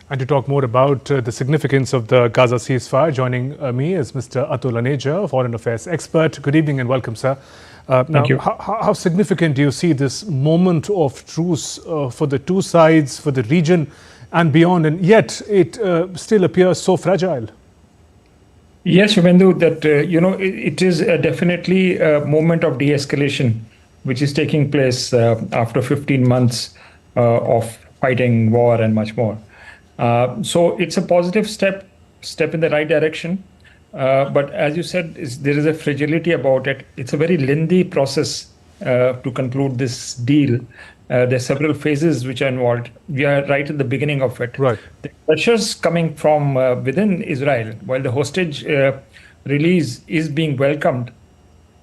And to talk more about the significance of the Gaza ceasefire, joining me is Mr. Atul Aneja, foreign affairs expert. Good evening and welcome, sir. Thank you. How significant do you see this moment of truce for the two sides, for the region and beyond, and yet it still appears so fragile? Yes, Shubhendu, that it is definitely a moment of de-escalation, which is taking place after 15 months of fighting, war, and much more. So it's a positive step in the right direction. But as you said, there is a fragility about it. It's a very lengthy process to conclude this deal. There are several phases which are involved. We are right at the beginning of it. Right. The pressures coming from within Israel, while the hostage release is being welcomed,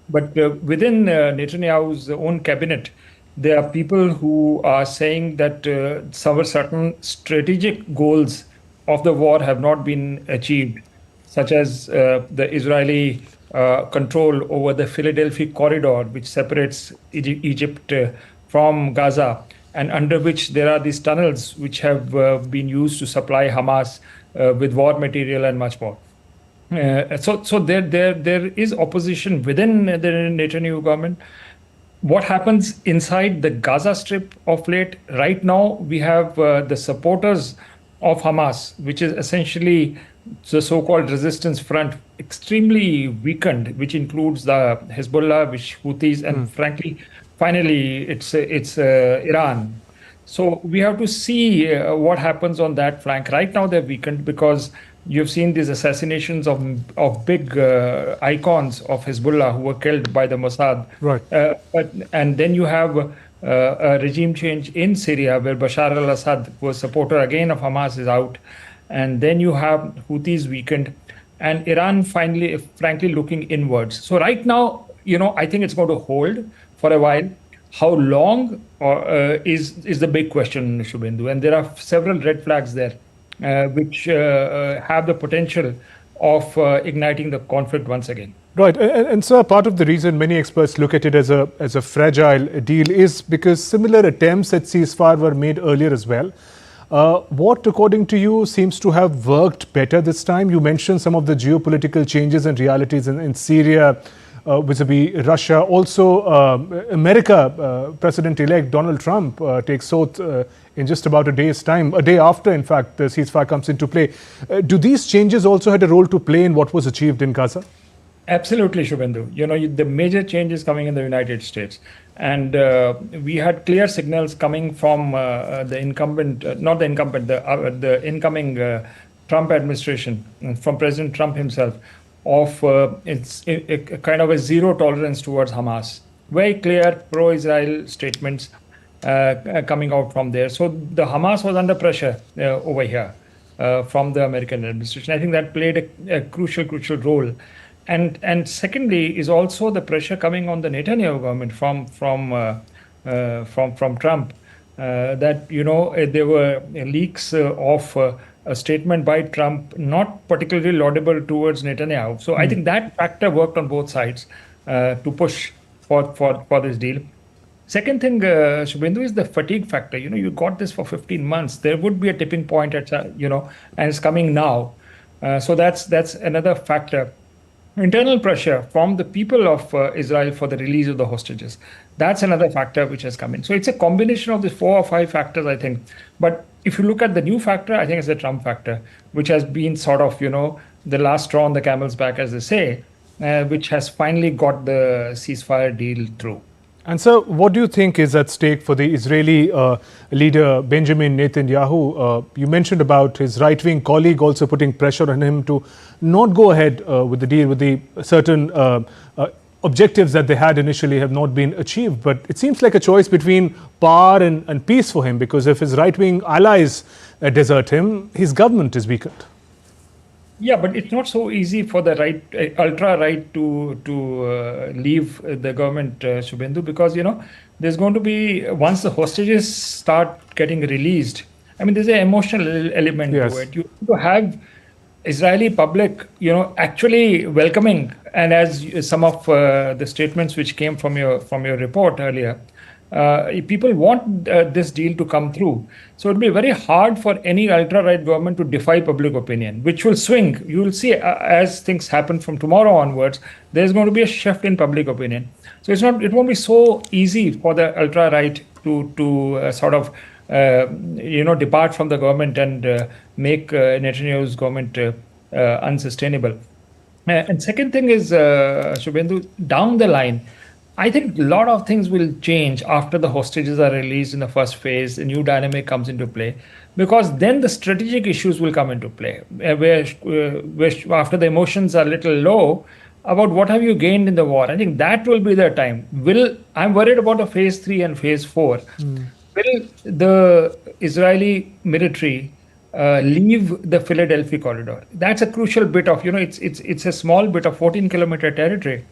but within Netanyahu's own cabinet, there are people who are saying that some certain strategic goals of the war have not been achieved, such as the Israeli control over the Philadelphia corridor, which separates Egypt from Gaza, and under which there are these tunnels which have been used to supply Hamas with war material and much more. So there is opposition within the Netanyahu government. What happens inside the Gaza Strip of late? Right now, we have the supporters of Hamas, which is essentially the so-called resistance front, extremely weakened, which includes the Hezbollah, which Houthis, and frankly, finally, it's Iran. So we have to see what happens on that flank. Right now, they're weakened because you've seen these assassinations of big icons of Hezbollah who were killed by the Mossad. Right. And then you have a regime change in Syria where Bashar al-Assad, who was a supporter again of Hamas, is out. And then you have Houthis weakened, and Iran finally, frankly, looking inwards. So right now, I think it's going to hold for a while. How long is the big question, Shubhendu? And there are several red flags there, which have the potential of igniting the conflict once again. Right, and so part of the reason many experts look at it as a fragile deal is because similar attempts at ceasefire were made earlier as well. What, according to you, seems to have worked better this time? You mentioned some of the geopolitical changes and realities in Syria, vis-a-vis Russia. Also, America, President-elect Donald Trump takes oath in just about a day's time, a day after, in fact, the ceasefire comes into play. Do these changes also had a role to play in what was achieved in Gaza? Absolutely, Shubhendu. The major change is coming in the United States. And we had clear signals coming from the incumbent, the incoming Trump administration, from President Trump himself, of it's a kind of a zero tolerance towards Hamas. Very clear pro-Israel statements coming out from there. So the Hamas was under pressure over here from the American administration. I think that played a crucial role. And secondly is also the pressure coming on the Netanyahu government from Trump, that there were leaks of a statement by Trump not particularly laudable towards Netanyahu. So I think that factor worked on both sides to push for this deal. Second thing, Shubhendu, is the fatigue factor. You got this for 15 months. There would be a tipping point at and it's coming now. So that's another factor. Internal pressure from the people of Israel for the release of the hostages. That's another factor which has come in. So it's a combination of the 4 or 5 factors, I think. But if you look at the new factor, I think it's the Trump factor, which has been sort of, the last straw on the camel's back, as they say, which has finally got the ceasefire deal through. And so what do you think is at stake for the Israeli leader Benjamin Netanyahu? You mentioned about his right-wing colleague also putting pressure on him to not go ahead with the deal, with the certain objectives that they had initially have not been achieved. But it seems like a choice between power and peace for him, because if his right-wing allies desert him, his government is weakened. Yeah, but it's not so easy for the right, ultra-right to leave the government, Shubhendu, because, there's going to be, once the hostages start getting released, I mean, there's an emotional element to it. You need to have Israeli public, actually welcoming, and as some of the statements which came from your report earlier, People want this deal to come through. So it'll be very hard for any ultra-right government to defy public opinion, which will swing. You will see as things happen from tomorrow onwards, there's going to be a shift in public opinion. So it won't be so easy for the ultra-right to sort of depart from the government and make Netanyahu's government unsustainable. And second thing is, Shubhendu, down the line, I think a lot of things will change after the hostages are released in the first phase. A new dynamic comes into play, because then the strategic issues will come into play, where after the emotions are a little low, about what have you gained in the war. I think that will be the time. I'm worried about the phase 3 and phase 4. Will the Israeli military leave the Philadelphia corridor? That's a crucial bit of, it's a small bit of 14-kilometer territory,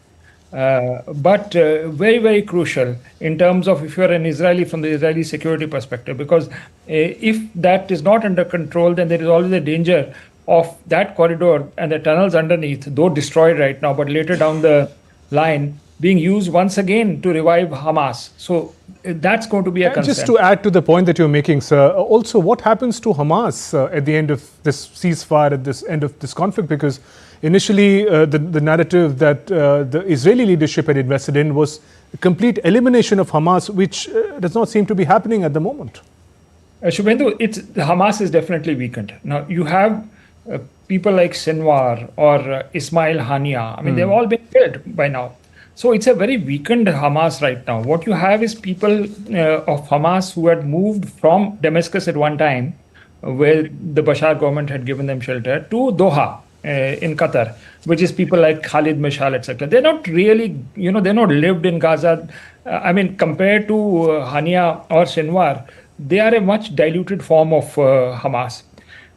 but very, very crucial in terms of if you're an Israeli, from the Israeli security perspective, because if that is not under control, then there is always a danger of that corridor and the tunnels underneath, though destroyed right now, but later down the line, being used once again to revive Hamas. So that's going to be a concern. Just to add to the point that you're making, sir, also what happens to Hamas at the end of this ceasefire, at this end of this conflict? Because initially the narrative that the Israeli leadership had invested in was a complete elimination of Hamas, which does not seem to be happening at the moment. Shubhendu, Hamas is definitely weakened. Now you have people like Sinwar or Ismail Hania. I mean, they've all been killed by now. So it's a very weakened Hamas right now. What you have is people of Hamas who had moved from Damascus at one time, where the Bashar government had given them shelter, to Doha in Qatar, which is people like Khalid Mashal, etc. They're not really, they're not lived in Gaza. I mean, compared to Hania or Sinwar, they are a much diluted form of Hamas.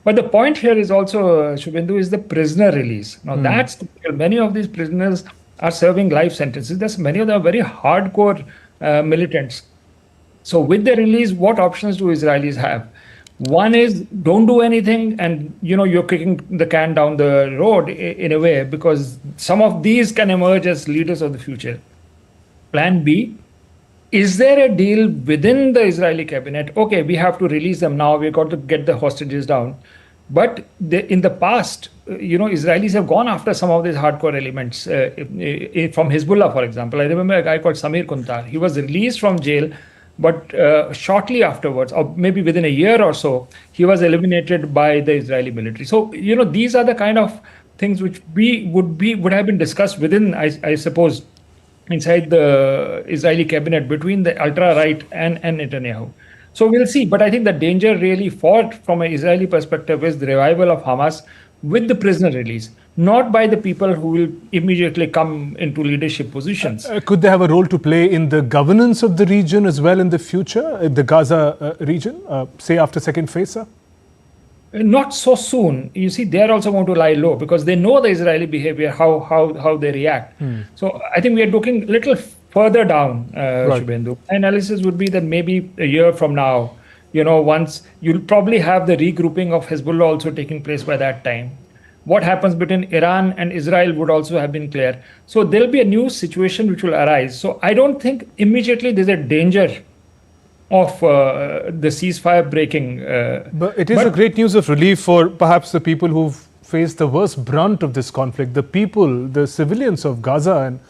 But the point here is also, Shubhendu, is the prisoner release. Now, that's many of these prisoners are serving life sentences. That's many of them are very hardcore militants. So with the release, what options do Israelis have? One is don't do anything, and you're kicking the can down the road in a way, because some of these can emerge as leaders of the future. Plan B, is there a deal within the Israeli cabinet? Okay, we have to release them now. We've got to get the hostages down. But in the past, Israelis have gone after some of these hardcore elements from Hezbollah, for example. I remember a guy called Samir Kuntar. He was released from jail, but shortly afterwards, or maybe within a year or so, he was eliminated by the Israeli military. So, these are the kind of things which would have been discussed within, I suppose, inside the Israeli cabinet between the ultra-right and Netanyahu. So we'll see. But I think the danger really from an Israeli perspective is the revival of Hamas with the prisoner release, not by the people who will immediately come into leadership positions. Could they have a role to play in the governance of the region as well in the future, the Gaza region, say after second phase, sir? Not so soon. You see, they are also going to lie low because they know the Israeli behavior, how they react. So I think we are looking a little further down, Right. Shubhendu. Analysis would be that maybe a year from now, once you'll probably have the regrouping of Hezbollah also taking place by that time. What happens between Iran and Israel would also have been clear. So there'll be a new situation which will arise. So I don't think immediately there's a danger of the ceasefire breaking. But it is a great news of relief for perhaps the people who've faced the worst brunt of this conflict, the people, the civilians of Gaza. And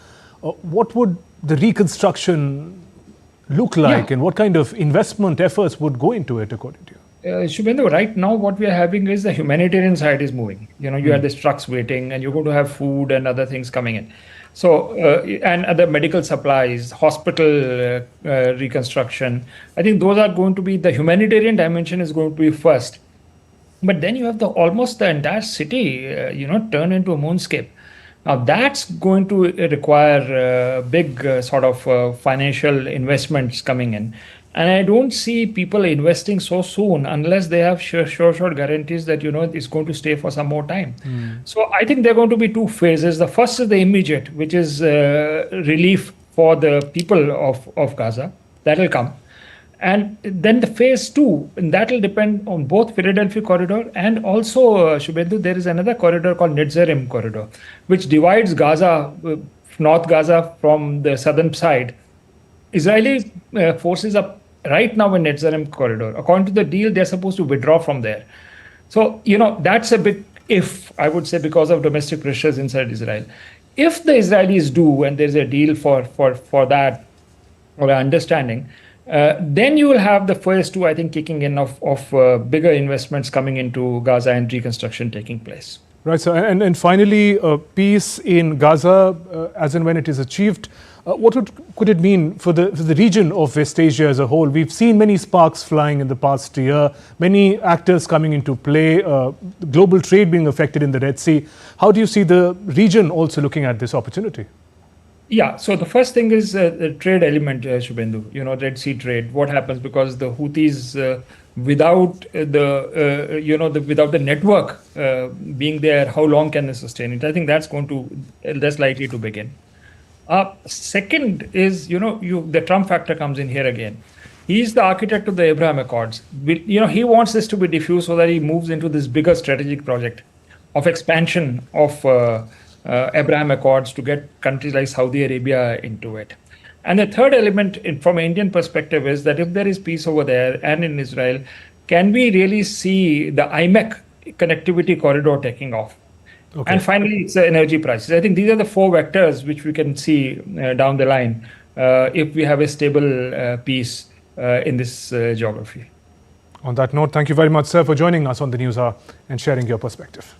what would the reconstruction look like, and what kind of investment efforts would go into it, according to you? Shubhendu, right now what we are having is the humanitarian side is moving. You have the trucks waiting, and you're going to have food and other things coming in. So, and other medical supplies, hospital reconstruction. I think those are going to be, the humanitarian dimension is going to be first. But then you have almost the entire city, turn into a moonscape. Now that's going to require big sort of financial investments coming in. And I don't see people investing so soon unless they have short guarantees that, it's going to stay for some more time. So I think there are going to be two phases. The first is the immediate, which is relief for the people of Gaza. That will come. And then the phase 2, and that will depend on both Philadelphia corridor and also, Shubhendu, there is another corridor called Netzarim corridor, which divides Gaza, North Gaza from the southern side. Israeli forces are right now in Netzarim corridor. According to the deal, they're supposed to withdraw from there. So, that's a bit if, I would say, because of domestic pressures inside Israel. If the Israelis do, and there's a deal for that, or an understanding, then you will have the first two, I think, kicking in of bigger investments coming into Gaza and reconstruction taking place. Right, sir. And finally, peace in Gaza, as and when it is achieved, what could it mean for the region of West Asia as a whole? We've seen many sparks flying in the past year, many actors coming into play, global trade being affected in the Red Sea. How do you see the region also looking at this opportunity? Yeah, so the first thing is the trade element, Shubhendu, Red Sea trade. What happens because the Houthis, without the network being there, how long can they sustain it? I think that's likely to begin. Second is, the Trump factor comes in here again. He's the architect of the Abraham Accords. He wants this to be diffused so that he moves into this bigger strategic project of expansion of Abraham Accords to get countries like Saudi Arabia into it. And the third element from an Indian perspective is that if there is peace over there and in Israel, can we really see the IMEC connectivity corridor taking off? Okay. And finally, it's the energy prices. I think these are the four vectors which we can see down the line if we have a stable peace in this geography. On that note, thank you very much, sir, for joining us on the News Hour and sharing your perspective.